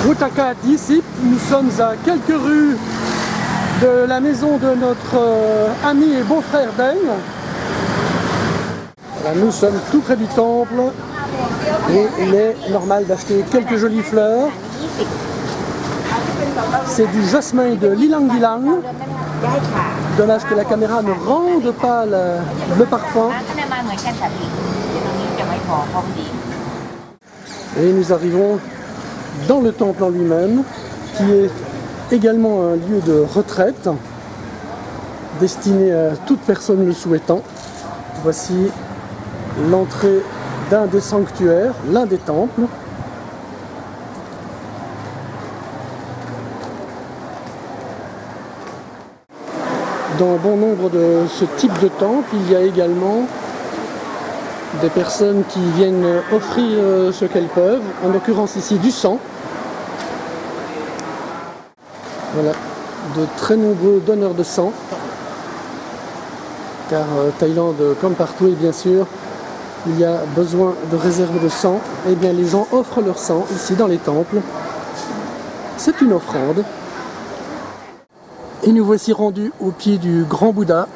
Wutaka d'ici, nous sommes à quelques rues de la maison de notre ami et beau-frère Deng. Voilà, nous sommes tout près du temple et il est normal d'acheter quelques jolies fleurs. C'est du jasmin de l'ilang-ilang. Dommage que la caméra ne rende pas le parfum. Et nous arrivons dans le temple en lui-même, qui est également un lieu de retraite, destiné à toute personne le souhaitant. Voici l'entrée d'un des sanctuaires, l'un des temples. Dans bon nombre de ce type de temple, il y a également des personnes qui viennent offrir ce qu'elles peuvent, en l'occurrence ici du sang. Voilà, de très nombreux donneurs de sang, car Thaïlande, comme partout, et bien sûr, il y a besoin de réserves de sang. Et bien les gens offrent leur sang ici dans les temples. C'est une offrande. Et nous voici rendus au pied du Grand Bouddha,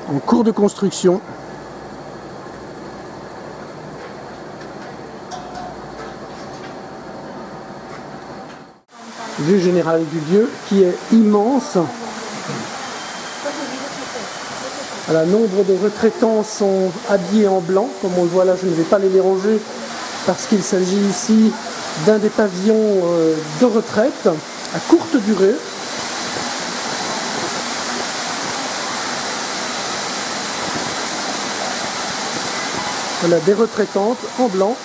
en cours de construction. Vue générale du lieu qui est immense. Voilà, nombre de retraitants sont habillés en blanc, comme on le voit là, je ne vais pas les déranger parce qu'il s'agit ici d'un des pavillons de retraite à courte durée. Voilà, des retraitantes en blanc.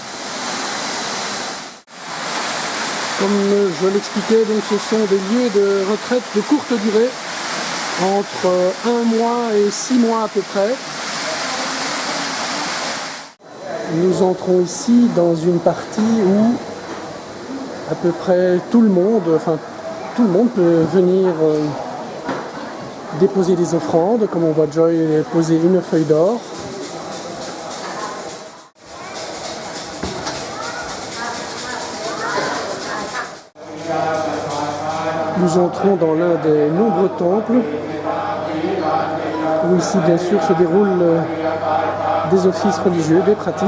Comme je l'expliquais, donc ce sont des lieux de retraite de courte durée, entre 1 mois et 6 mois à peu près. Nous entrons ici dans une partie où à peu près tout le monde peut venir déposer des offrandes, comme on voit Joy poser une feuille d'or. Nous entrons dans l'un des nombreux temples où ici bien sûr se déroulent des offices religieux, des pratiques.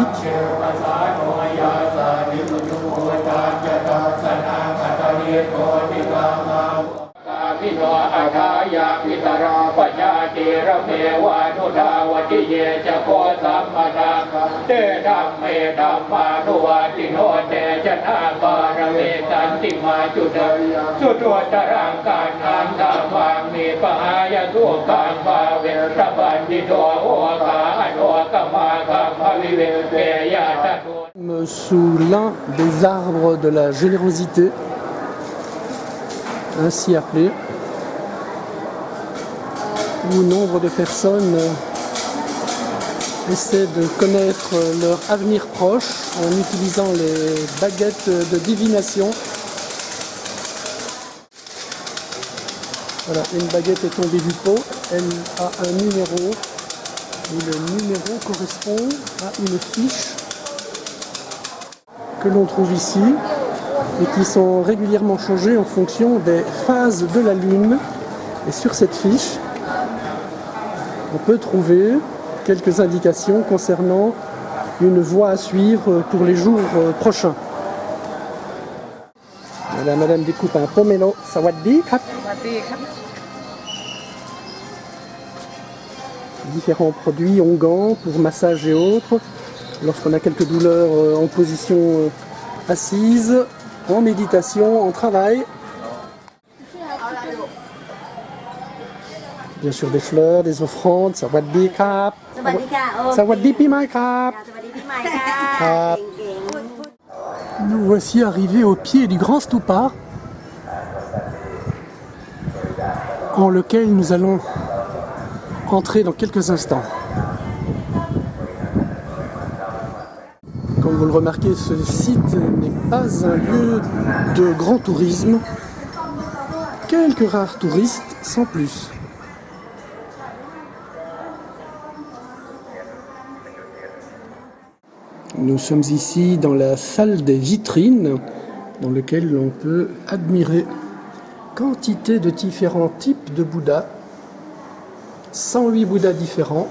Sous l'un des arbres de la générosité, ainsi appelé, où nombre de personnes essaient de connaître leur avenir proche en utilisant les baguettes de divination. Voilà, une baguette est tombée du pot, elle a un numéro, et le numéro correspond à une fiche que l'on trouve ici et qui sont régulièrement changées en fonction des phases de la lune. Et sur cette fiche, on peut trouver quelques indications concernant une voie à suivre pour les jours prochains. Voilà, madame découpe un pomelo. Sawadee krap. Différents produits onguents pour massage et autres. Lorsqu'on a quelques douleurs en position assise, en méditation, en travail. Bien sûr des fleurs, des offrandes. Sawadee krap. Sawadee pimai krap. Nous voici arrivés au pied du grand stupa, en lequel nous allons entrer dans quelques instants. Comme vous le remarquez, ce site n'est pas un lieu de grand tourisme. Quelques rares touristes, sans plus. Nous sommes ici dans la salle des vitrines, dans laquelle l'on peut admirer quantité de différents types de Bouddhas, 108 Bouddhas différents.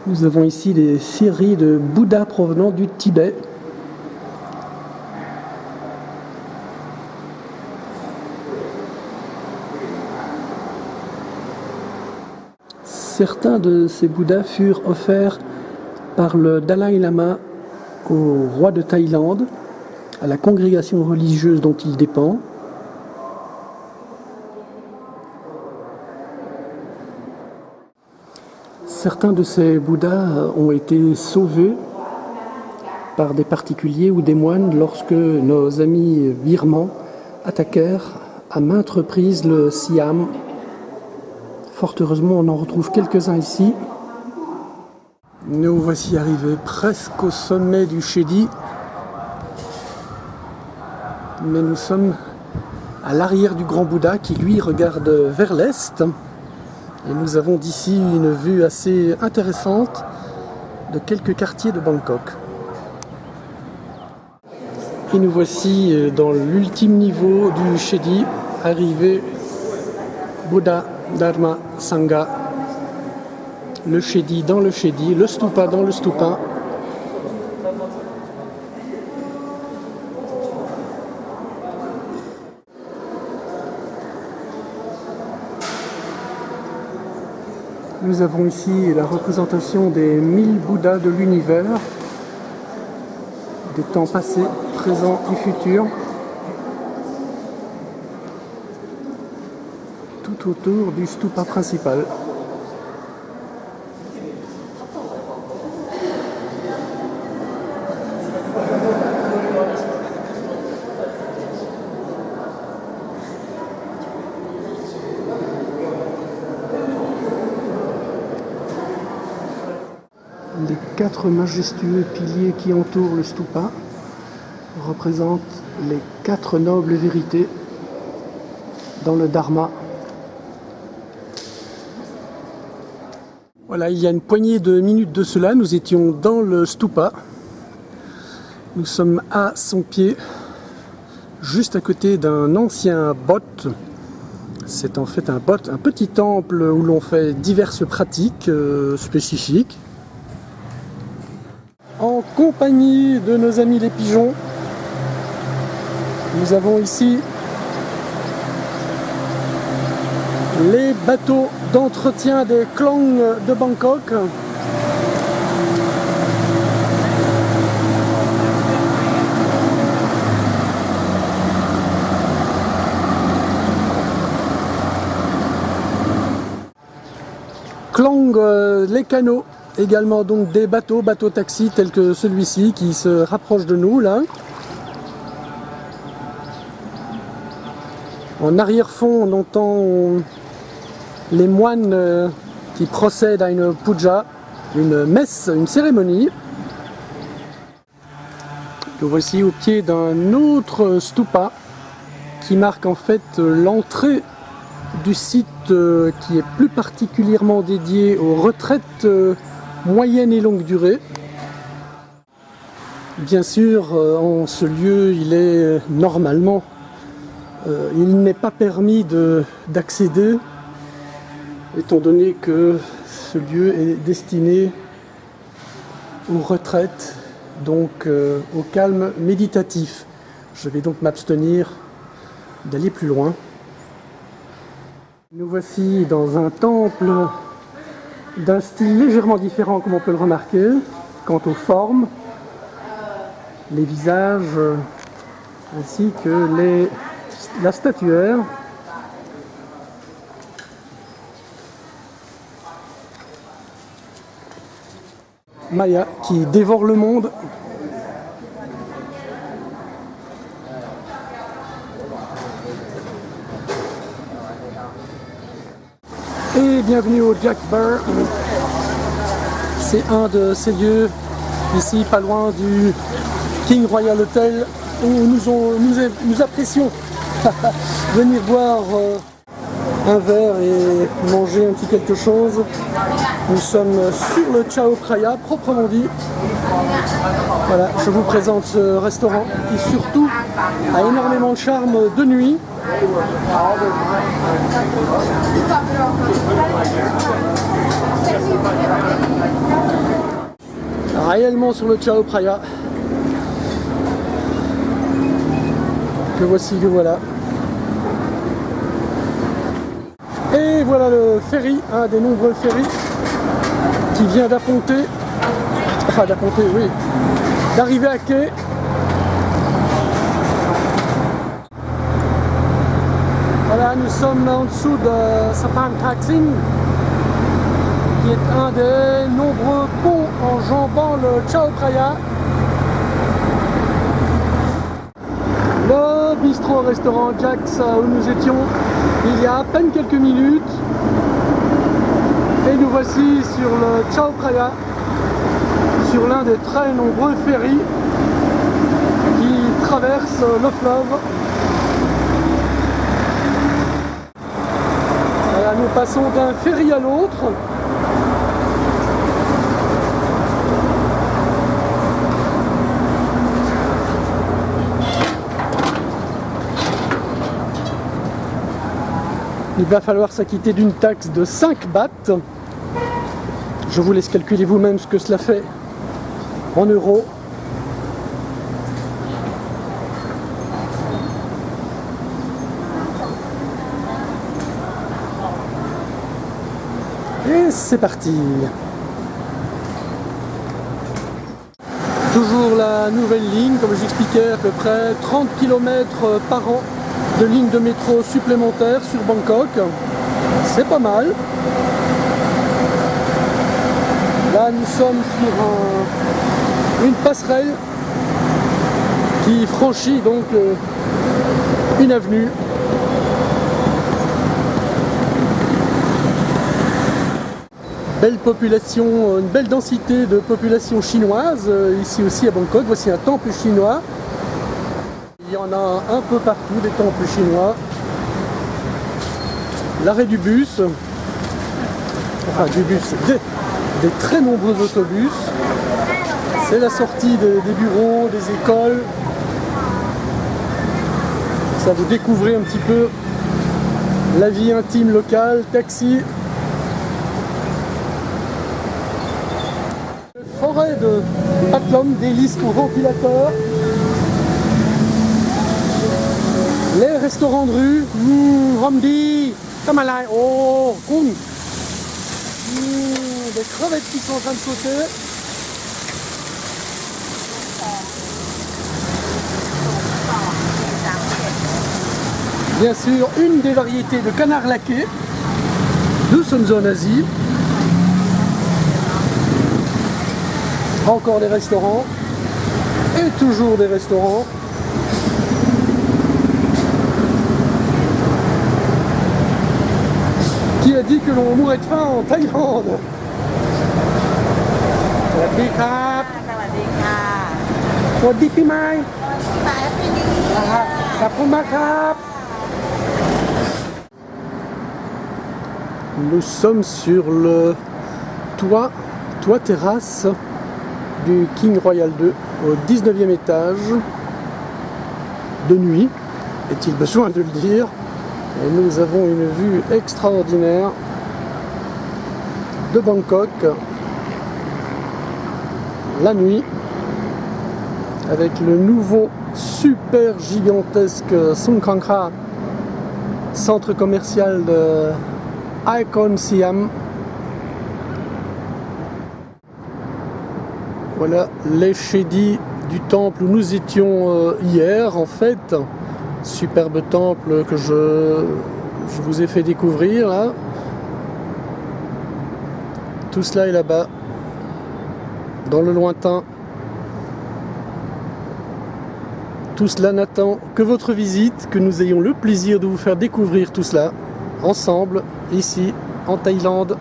Nous avons ici des séries de Bouddhas provenant du Tibet. Certains de ces Bouddhas furent offerts par le Dalai Lama au roi de Thaïlande, à la congrégation religieuse dont il dépend. Certains de ces Bouddhas ont été sauvés par des particuliers ou des moines lorsque nos amis birmans attaquèrent à maintes reprises le Siam. Fort heureusement, on en retrouve quelques-uns ici. Nous voici arrivés presque au sommet du Chedi, mais nous sommes à l'arrière du Grand Bouddha qui lui regarde vers l'est. Et nous avons d'ici une vue assez intéressante de quelques quartiers de Bangkok. Et nous voici dans l'ultime niveau du Chedi, arrivé Bouddha, Dharma, Sangha, le Chedi dans le Chedi, le Stupa dans le Stupa. Nous avons ici la représentation des 1000 Bouddhas de l'univers, des temps passés, présents et futurs, tout autour du stupa principal. Les 4 majestueux piliers qui entourent le stupa représentent les 4 nobles vérités dans le Dharma. Voilà, il y a une poignée de minutes de cela, nous étions dans le stupa. Nous sommes à son pied, juste à côté d'un ancien bot. C'est en fait un bot, un petit temple où l'on fait diverses pratiques spécifiques. En compagnie de nos amis les pigeons, nous avons ici les bateaux d'entretien des Klong de Bangkok. Klong, les canaux. Également donc des bateaux taxis tels que celui-ci qui se rapproche de nous là. En arrière-fond, on entend les moines qui procèdent à une puja, une messe, une cérémonie. Nous voici au pied d'un autre stupa qui marque en fait l'entrée du site qui est plus particulièrement dédié aux retraites moyenne et longue durée. Bien sûr, en ce lieu, il est normalement, il n'est pas permis d'accéder, étant donné que ce lieu est destiné aux retraites, donc au calme méditatif. Je vais donc m'abstenir d'aller plus loin. Nous voici dans un temple d'un style légèrement différent, comme on peut le remarquer, quant aux formes, les visages, ainsi que la statuaire. Maya qui dévore le monde. Et bienvenue au Jack Bar. C'est un de ces lieux ici pas loin du King Royal Hotel où nous apprécions venir boire un verre et manger un petit quelque chose. Nous sommes sur le Chao Phraya, proprement dit. Voilà, je vous présente ce restaurant qui surtout a énormément de charme de nuit. Réellement sur le Chao Phraya. Que voici, que voilà. Et voilà le ferry, un des nombreux ferries qui vient d'apponter, enfin d'apponter, oui, d'arriver à quai. Voilà, nous sommes en dessous de Sapan Taksin, qui est un des nombreux ponts enjambant le Chao Phraya. Le bistrot-restaurant Jack's où nous étions il y a à peine quelques minutes. Et nous voici sur le Chao Phraya, sur l'un des très nombreux ferries qui traversent le fleuve. Voilà, nous passons d'un ferry à l'autre. Il va falloir s'acquitter d'une taxe de 5 bahts. Je vous laisse calculer vous-même ce que cela fait en euros. Et c'est parti. Toujours la nouvelle ligne, comme j'expliquais, à peu près 30 km par an de lignes de métro supplémentaires sur Bangkok. C'est pas mal. Là, nous sommes sur une passerelle qui franchit donc une avenue. Belle population, une belle densité de population chinoise ici aussi à Bangkok. Voici un temple chinois. Il y en a un peu partout, des temples chinois. L'arrêt du bus, enfin du bus, des très nombreux autobus. C'est la sortie des bureaux, des écoles. Ça vous découvrez un petit peu la vie intime locale, taxi. Forêt de Patlam, délices pour ventilateurs. Les restaurants de rue, Hamdi, Tamalai, oh, Kung. Des crevettes qui sont en train de sauter. Bien sûr, une des variétés de canard laqué. Nous sommes en Asie. Encore des restaurants. Et toujours des restaurants. Qui a dit que l'on mourrait de faim en Thaïlande? Sawadee krap. Sawadee krap. Sawadee pi mai. Khapun mak krap. Nous sommes sur le toit terrasse du King Royal 2 au 19e étage de nuit, est-il besoin de le dire. Et nous avons une vue extraordinaire de Bangkok la nuit avec le nouveau super gigantesque Songkhla, centre commercial de Icon Siam. Voilà les shedis du temple où nous étions hier en fait. Superbe temple que je vous ai fait découvrir là. Tout cela est là-bas, dans le lointain. Tout cela n'attend que votre visite, que nous ayons le plaisir de vous faire découvrir tout cela ensemble, ici, en Thaïlande.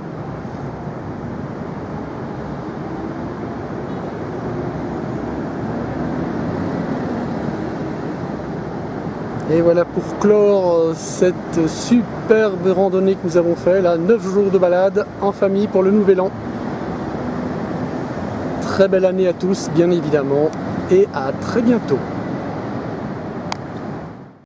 Et voilà pour clore cette superbe randonnée que nous avons fait, là, 9 jours de balade en famille pour le Nouvel An. Très belle année à tous, bien évidemment, et à très bientôt.